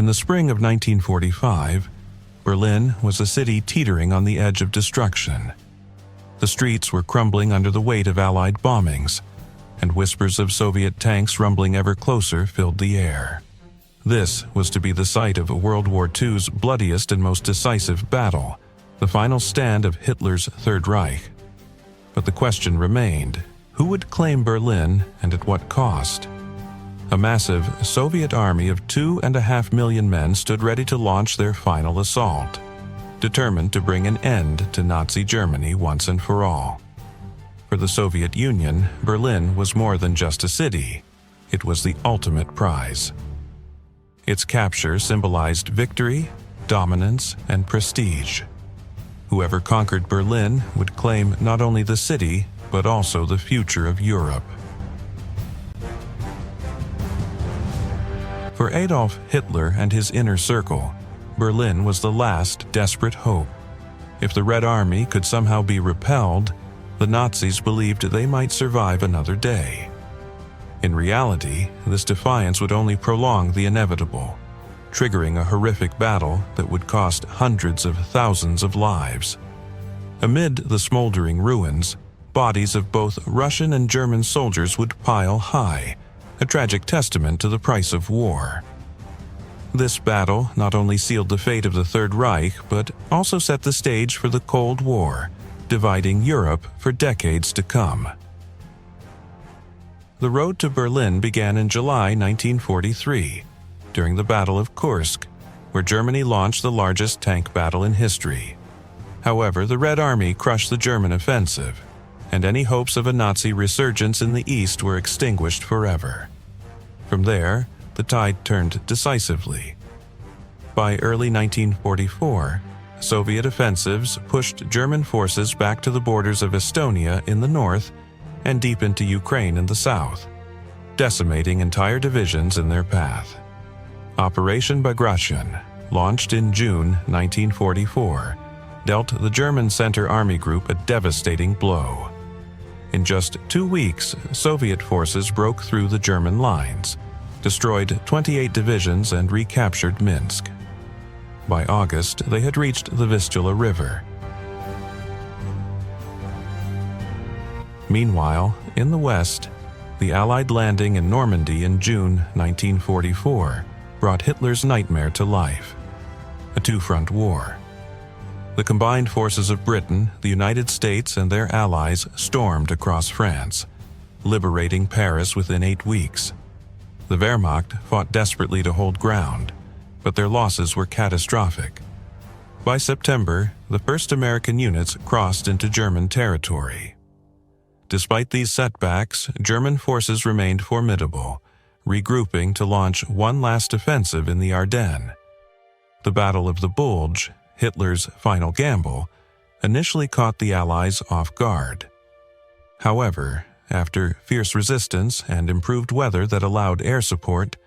In the spring of 1945, Berlin was a city teetering on the edge of destruction. The streets were crumbling under the weight of Allied bombings, and whispers of Soviet tanks rumbling ever closer filled the air. This was to be the site of World War II's bloodiest and most decisive battle, the final stand of Hitler's Third Reich. But the question remained, who would claim Berlin and at what cost? A massive Soviet army of 2.5 million men stood ready to launch their final assault, determined to bring an end to Nazi Germany once and for all. For the Soviet Union, Berlin was more than just a city. It was the ultimate prize. Its capture symbolized victory, dominance, and prestige. Whoever conquered Berlin would claim not only the city, but also the future of Europe. For Adolf Hitler and his inner circle, Berlin was the last desperate hope. If the Red Army could somehow be repelled, the Nazis believed they might survive another day. In reality, this defiance would only prolong the inevitable, triggering a horrific battle that would cost hundreds of thousands of lives. Amid the smoldering ruins, bodies of both Russian and German soldiers would pile high, a tragic testament to the price of war. This battle not only sealed the fate of the Third Reich, but also set the stage for the Cold War, dividing Europe for decades to come. The road to Berlin began in July 1943, during the Battle of Kursk, where Germany launched the largest tank battle in history. However, the Red Army crushed the German offensive, and any hopes of a Nazi resurgence in the east were extinguished forever. From there, the tide turned decisively. By early 1944, Soviet offensives pushed German forces back to the borders of Estonia in the north and deep into Ukraine in the south, decimating entire divisions in their path. Operation Bagration, launched in June 1944, dealt the German Center Army Group a devastating blow. In just 2 weeks, Soviet forces broke through the German lines, destroyed 28 divisions, and recaptured Minsk. By August, they had reached the Vistula River. Meanwhile, in the west, the Allied landing in Normandy in June 1944 brought Hitler's nightmare to life: a two-front war. The combined forces of Britain, the United States, and their allies stormed across France, liberating Paris within 8 weeks. The Wehrmacht fought desperately to hold ground, but their losses were catastrophic. By September, the first American units crossed into German territory. Despite these setbacks, German forces remained formidable, regrouping to launch one last offensive in the Ardennes. The Battle of the Bulge, Hitler's final gamble, initially caught the Allies off guard. However, after fierce resistance and improved weather that allowed air support,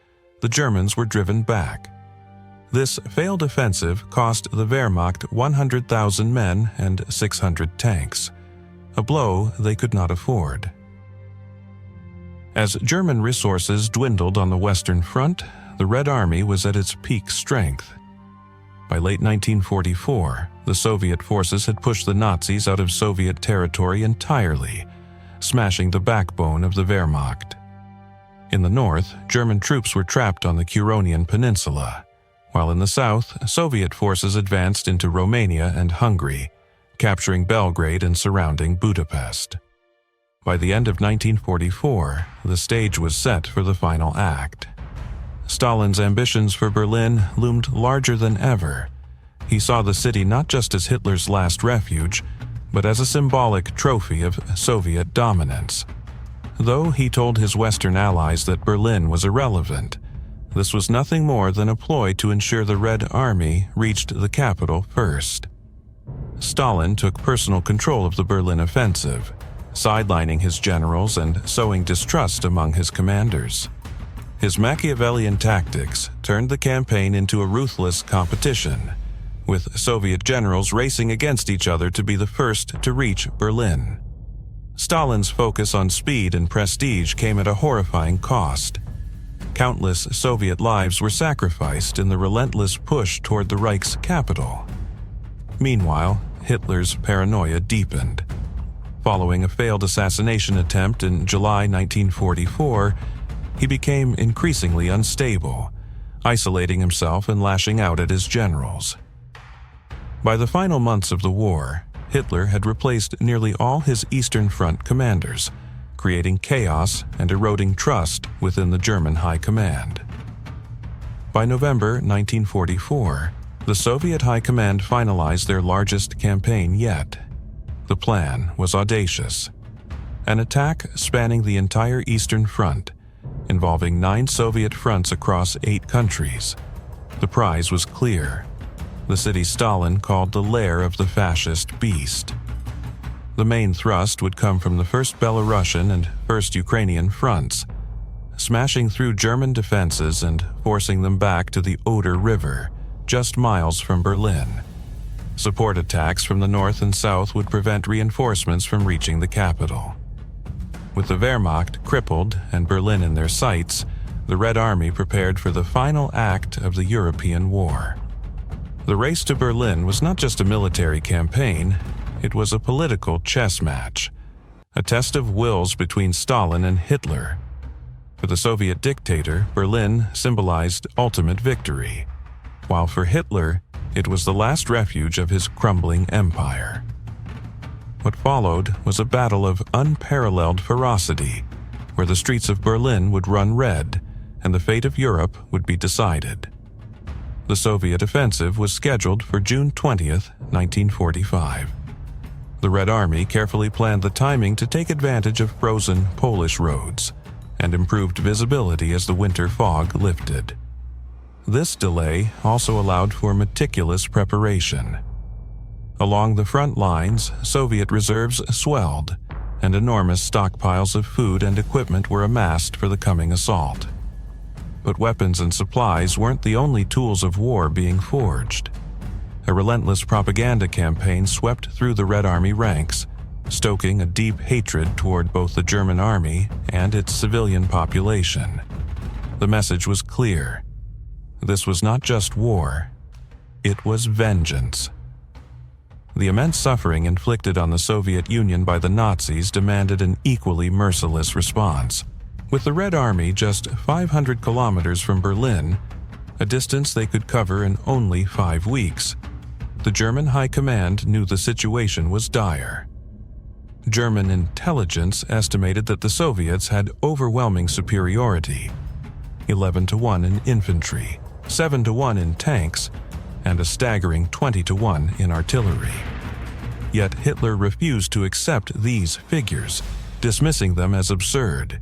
the Germans were driven back. This failed offensive cost the Wehrmacht 100,000 men and 600 tanks, a blow they could not afford. As German resources dwindled on the Western Front, the Red Army was at its peak strength. By late 1944, the Soviet forces had pushed the Nazis out of Soviet territory entirely, smashing the backbone of the Wehrmacht. In the north, German troops were trapped on the Curonian Peninsula, while in the south, Soviet forces advanced into Romania and Hungary, capturing Belgrade and surrounding Budapest. By the end of 1944, the stage was set for the final act. Stalin's ambitions for Berlin loomed larger than ever. He saw the city not just as Hitler's last refuge, but as a symbolic trophy of Soviet dominance. Though he told his Western allies that Berlin was irrelevant, this was nothing more than a ploy to ensure the Red Army reached the capital first. Stalin took personal control of the Berlin offensive, sidelining his generals and sowing distrust among his commanders. His Machiavellian tactics turned the campaign into a ruthless competition, with Soviet generals racing against each other to be the first to reach Berlin. Stalin's focus on speed and prestige came at a horrifying cost. Countless Soviet lives were sacrificed in the relentless push toward the Reich's capital. Meanwhile, Hitler's paranoia deepened. Following a failed assassination attempt in July 1944, he became increasingly unstable, isolating himself and lashing out at his generals. By the final months of the war, Hitler had replaced nearly all his Eastern Front commanders, creating chaos and eroding trust within the German High Command. By November 1944, the Soviet High Command finalized their largest campaign yet. The plan was audacious. An attack spanning the entire Eastern Front, involving 9 Soviet fronts across 8 countries. The prize was clear: the city Stalin called the lair of the fascist beast. The main thrust would come from the 1st Belarusian and 1st Ukrainian fronts, smashing through German defenses and forcing them back to the Oder River, just miles from Berlin. Support attacks from the north and south would prevent reinforcements from reaching the capital. With the Wehrmacht crippled and Berlin in their sights, the Red Army prepared for the final act of the European War. The race to Berlin was not just a military campaign, it was a political chess match, a test of wills between Stalin and Hitler. For the Soviet dictator, Berlin symbolized ultimate victory, while for Hitler, it was the last refuge of his crumbling empire. What followed was a battle of unparalleled ferocity, where the streets of Berlin would run red and the fate of Europe would be decided. The Soviet offensive was scheduled for June 20th, 1945. The Red Army carefully planned the timing to take advantage of frozen Polish roads and improved visibility as the winter fog lifted. This delay also allowed for meticulous preparation. Along the front lines, Soviet reserves swelled, and enormous stockpiles of food and equipment were amassed for the coming assault. But weapons and supplies weren't the only tools of war being forged. A relentless propaganda campaign swept through the Red Army ranks, stoking a deep hatred toward both the German army and its civilian population. The message was clear. This was not just war, it was vengeance. The immense suffering inflicted on the Soviet Union by the Nazis demanded an equally merciless response. With the Red Army just 500 kilometers from Berlin, a distance they could cover in only 5 weeks, the German High Command knew the situation was dire. German intelligence estimated that the Soviets had overwhelming superiority, 11-1 in infantry, 7-1 in tanks, and a staggering 20-1 in artillery. Yet Hitler refused to accept these figures, dismissing them as absurd.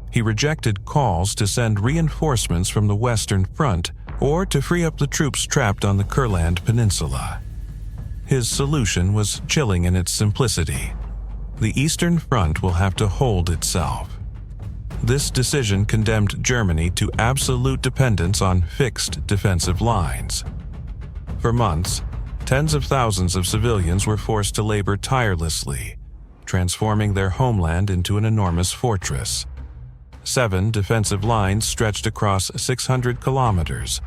He rejected calls to send reinforcements from the Western Front or to free up the troops trapped on the Kurland Peninsula. His solution was chilling in its simplicity. The Eastern Front will have to hold itself. This decision condemned Germany to absolute dependence on fixed defensive lines. For months, tens of thousands of civilians were forced to labor tirelessly, transforming their homeland into an enormous fortress. 7 defensive lines stretched across 600 kilometers,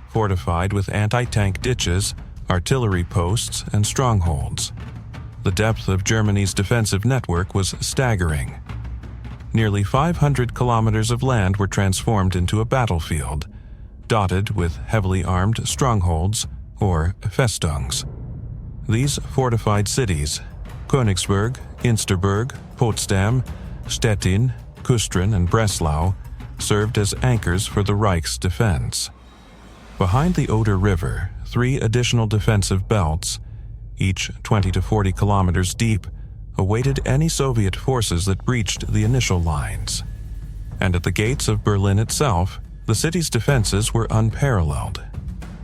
fortified with anti-tank ditches, artillery posts, and strongholds. The depth of Germany's defensive network was staggering. Nearly 500 kilometers of land were transformed into a battlefield, dotted with heavily armed strongholds, or Festungen. These fortified cities, Königsberg, Insterburg, Potsdam, Stettin, Kustrin, and Breslau, served as anchors for the Reich's defense. Behind the Oder River, 3 additional defensive belts, each 20 to 40 kilometers deep, awaited any Soviet forces that breached the initial lines. And at the gates of Berlin itself, the city's defenses were unparalleled.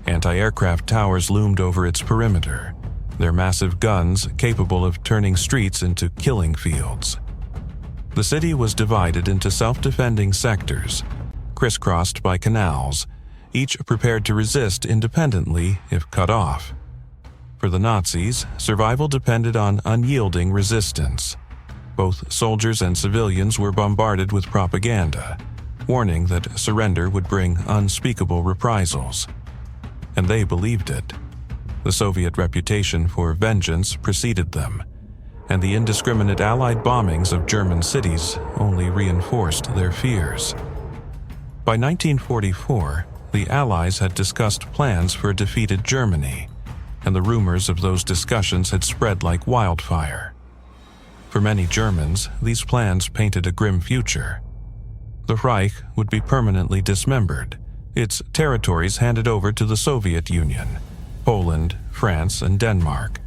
Anti-aircraft towers loomed over its perimeter, their massive guns capable of turning streets into killing fields. The city was divided into self-defending sectors, crisscrossed by canals, each prepared to resist independently if cut off. For the Nazis, survival depended on unyielding resistance. Both soldiers and civilians were bombarded with propaganda, warning that surrender would bring unspeakable reprisals. And they believed it. The Soviet reputation for vengeance preceded them, and the indiscriminate Allied bombings of German cities only reinforced their fears. By 1944, the Allies had discussed plans for a defeated Germany, and the rumors of those discussions had spread like wildfire. For many Germans, these plans painted a grim future. The Reich would be permanently dismembered, its territories handed over to the Soviet Union, Poland, France, and Denmark.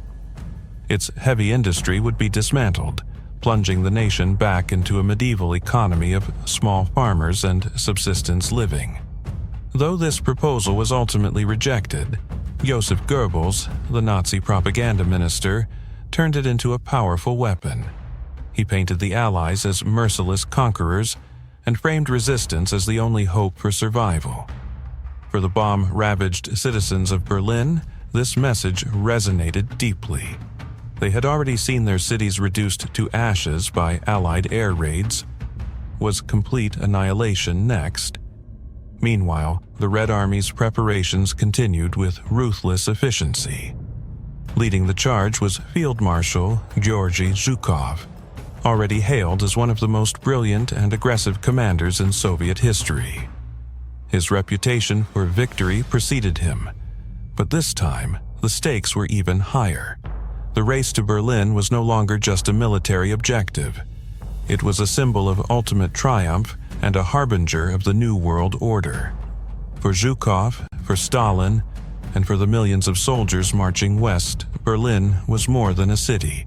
Its heavy industry would be dismantled, plunging the nation back into a medieval economy of small farmers and subsistence living. Though this proposal was ultimately rejected, Joseph Goebbels, the Nazi propaganda minister, turned it into a powerful weapon. He painted the Allies as merciless conquerors and framed resistance as the only hope for survival. For the bomb-ravaged citizens of Berlin, this message resonated deeply. They had already seen their cities reduced to ashes by Allied air raids. Was complete annihilation next? Meanwhile, the Red Army's preparations continued with ruthless efficiency. Leading the charge was Field Marshal Georgy Zhukov, already hailed as one of the most brilliant and aggressive commanders in Soviet history. His reputation for victory preceded him, but this time the stakes were even higher. The race to Berlin was no longer just a military objective. It was a symbol of ultimate triumph and a harbinger of the New World Order. For Zhukov, for Stalin, and for the millions of soldiers marching west, Berlin was more than a city.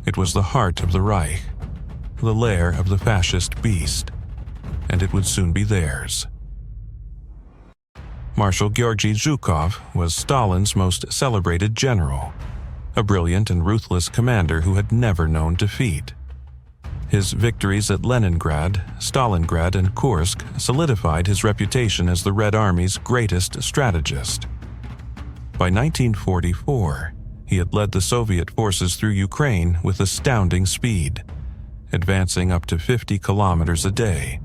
It was the heart of the Reich, the lair of the fascist beast, and it would soon be theirs. Marshal Georgy Zhukov was Stalin's most celebrated general, a brilliant and ruthless commander who had never known defeat. His victories at Leningrad, Stalingrad, and Kursk solidified his reputation as the Red Army's greatest strategist. By 1944, he had led the Soviet forces through Ukraine with astounding speed, advancing up to 50 kilometers a day.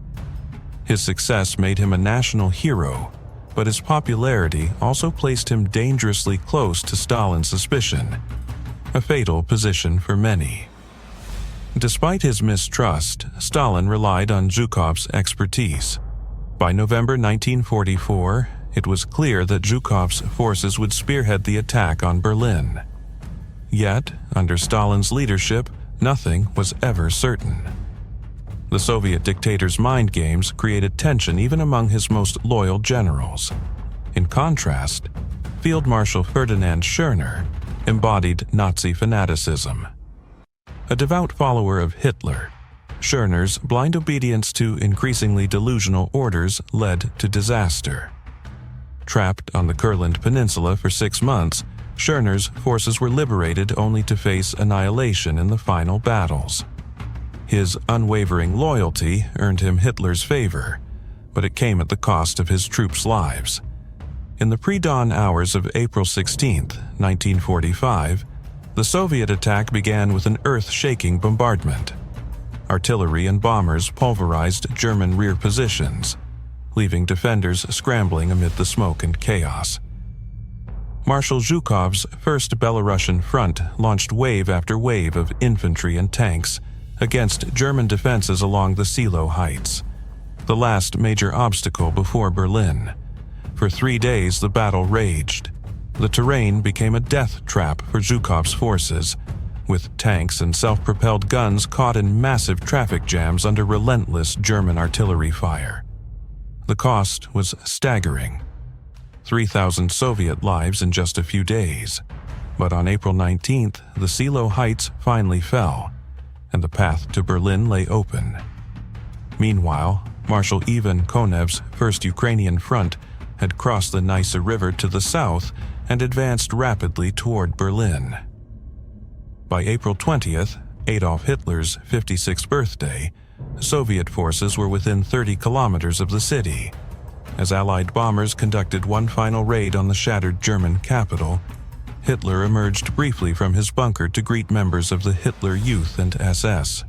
His success made him a national hero, but his popularity also placed him dangerously close to Stalin's suspicion, a fatal position for many. Despite his mistrust, Stalin relied on Zhukov's expertise. By November 1944, it was clear that Zhukov's forces would spearhead the attack on Berlin. Yet, under Stalin's leadership, nothing was ever certain. The Soviet dictator's mind games created tension even among his most loyal generals. In contrast, Field Marshal Ferdinand Schörner embodied Nazi fanaticism. A devout follower of Hitler, Schörner's blind obedience to increasingly delusional orders led to disaster. Trapped on the Kurland Peninsula for 6 months, Schörner's forces were liberated only to face annihilation in the final battles. His unwavering loyalty earned him Hitler's favor, but it came at the cost of his troops' lives. In the pre-dawn hours of April 16, 1945, the Soviet attack began with an earth-shaking bombardment. Artillery and bombers pulverized German rear positions, leaving defenders scrambling amid the smoke and chaos. Marshal Zhukov's 1st Belarusian Front launched wave after wave of infantry and tanks against German defenses along the Silo Heights, the last major obstacle before Berlin. For 3 days the battle raged. The terrain became a death trap for Zhukov's forces, with tanks and self-propelled guns caught in massive traffic jams under relentless German artillery fire. The cost was staggering. 3,000 Soviet lives in just a few days. But on April 19th, the Silo Heights finally fell, and the path to Berlin lay open. Meanwhile, Marshal Ivan Konev's 1st Ukrainian Front had crossed the Nysa River to the south and advanced rapidly toward Berlin. By April 20th, Adolf Hitler's 56th birthday, Soviet forces were within 30 kilometers of the city. As Allied bombers conducted one final raid on the shattered German capital, Hitler emerged briefly from his bunker to greet members of the Hitler Youth and SS.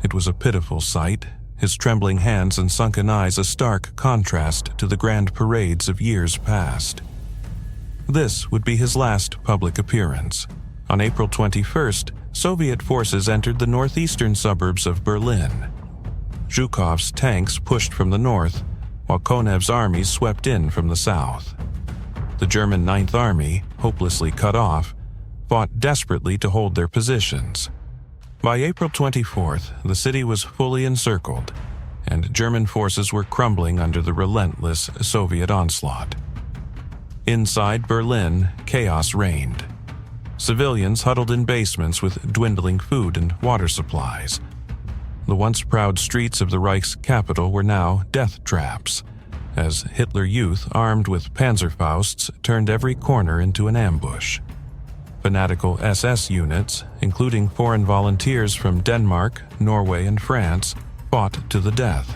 It was a pitiful sight, his trembling hands and sunken eyes a stark contrast to the grand parades of years past. This would be his last public appearance. On April 21st, Soviet forces entered the northeastern suburbs of Berlin. Zhukov's tanks pushed from the north, while Konev's armies swept in from the south. The German Ninth Army, hopelessly cut off, fought desperately to hold their positions. By April 24th, the city was fully encircled, and German forces were crumbling under the relentless Soviet onslaught. Inside Berlin, chaos reigned. Civilians huddled in basements with dwindling food and water supplies. The once proud streets of the Reich's capital were now death traps, as Hitler Youth armed with Panzerfausts turned every corner into an ambush. Fanatical SS units, including foreign volunteers from Denmark, Norway, and France, fought to the death,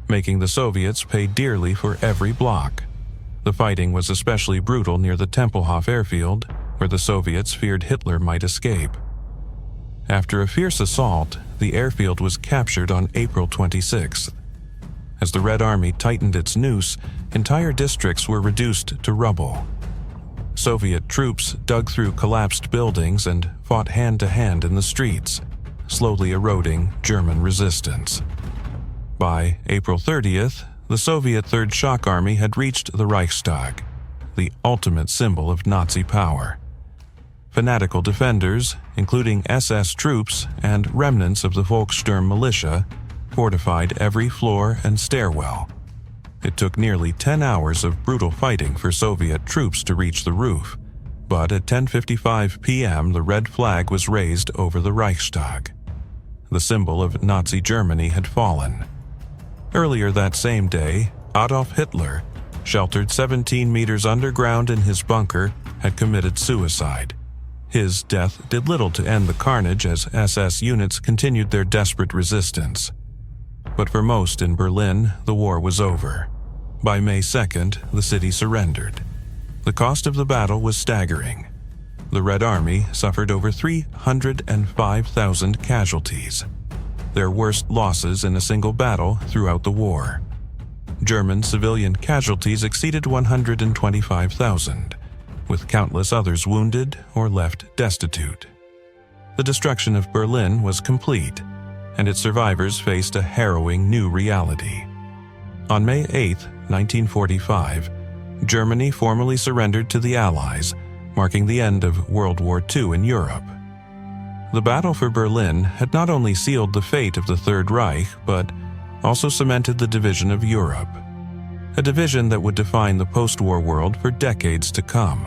making the Soviets pay dearly for every block. The fighting was especially brutal near the Tempelhof airfield, where the Soviets feared Hitler might escape. After a fierce assault, the airfield was captured on April 26th. As the Red Army tightened its noose, entire districts were reduced to rubble. Soviet troops dug through collapsed buildings and fought hand-to-hand in the streets, slowly eroding German resistance. By April 30th, the Soviet Third Shock Army had reached the Reichstag, the ultimate symbol of Nazi power. Fanatical defenders, including SS troops and remnants of the Volkssturm militia, fortified every floor and stairwell. It took nearly 10 hours of brutal fighting for Soviet troops to reach the roof, but at 10:55 p.m. the red flag was raised over the Reichstag. The symbol of Nazi Germany had fallen. Earlier that same day, Adolf Hitler, sheltered 17 meters underground in his bunker, had committed suicide. His death did little to end the carnage as SS units continued their desperate resistance. But for most in Berlin, the war was over. By May 2nd, the city surrendered. The cost of the battle was staggering. The Red Army suffered over 305,000 casualties, their worst losses in a single battle throughout the war. German civilian casualties exceeded 125,000, with countless others wounded or left destitute. The destruction of Berlin was complete, and its survivors faced a harrowing new reality. On May 8, 1945, Germany formally surrendered to the Allies, marking the end of World War II in Europe. The battle for Berlin had not only sealed the fate of the Third Reich, but also cemented the division of Europe, a division that would define the post-war world for decades to come.